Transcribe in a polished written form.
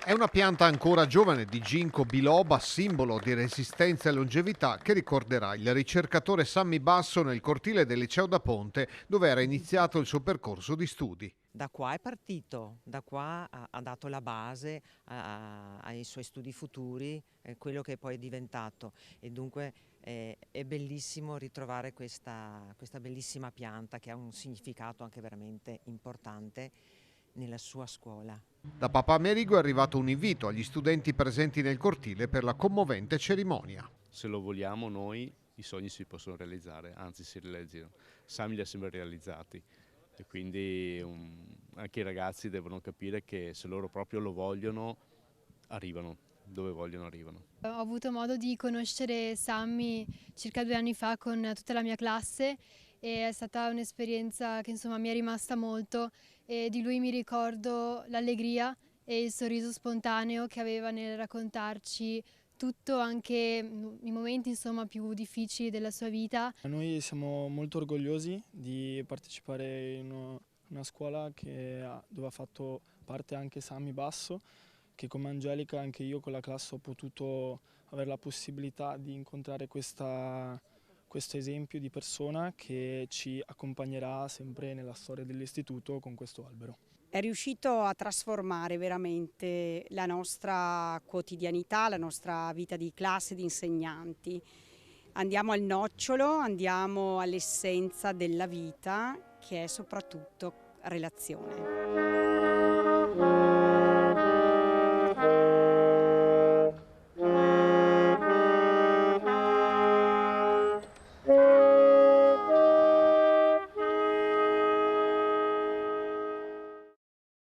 È una pianta ancora giovane di ginkgo biloba, simbolo di resistenza e longevità, che ricorderà il ricercatore Sammy Basso nel cortile del liceo da Ponte, dove era iniziato il suo percorso di studi. Da qua è partito, da qua ha dato la base ai suoi studi futuri, quello che poi è diventato. E dunque è bellissimo ritrovare questa bellissima pianta che ha un significato anche veramente importante nella sua scuola. Da Papa Amerigo è arrivato un invito agli studenti presenti nel cortile per la commovente cerimonia. Se lo vogliamo noi, i sogni si possono realizzare, anzi si realizzano. Sami li ha sempre realizzati e quindi anche i ragazzi devono capire che se loro proprio lo vogliono, arrivano, dove vogliono arrivano. Ho avuto modo di conoscere Sammy circa 2 anni fa con tutta la mia classe e è stata un'esperienza che insomma mi è rimasta molto e di lui mi ricordo l'allegria e il sorriso spontaneo che aveva nel raccontarci tutto, anche i momenti insomma più difficili della sua vita. Noi siamo molto orgogliosi di partecipare in una scuola dove ha fatto parte anche Sammy Basso, che come Angelica anche io con la classe ho potuto avere la possibilità di incontrare questo esempio di persona che ci accompagnerà sempre nella storia dell'istituto con questo albero. È riuscito a trasformare veramente la nostra quotidianità, la nostra vita di classe, di insegnanti. Andiamo al nocciolo, andiamo all'essenza della vita, che è soprattutto relazione.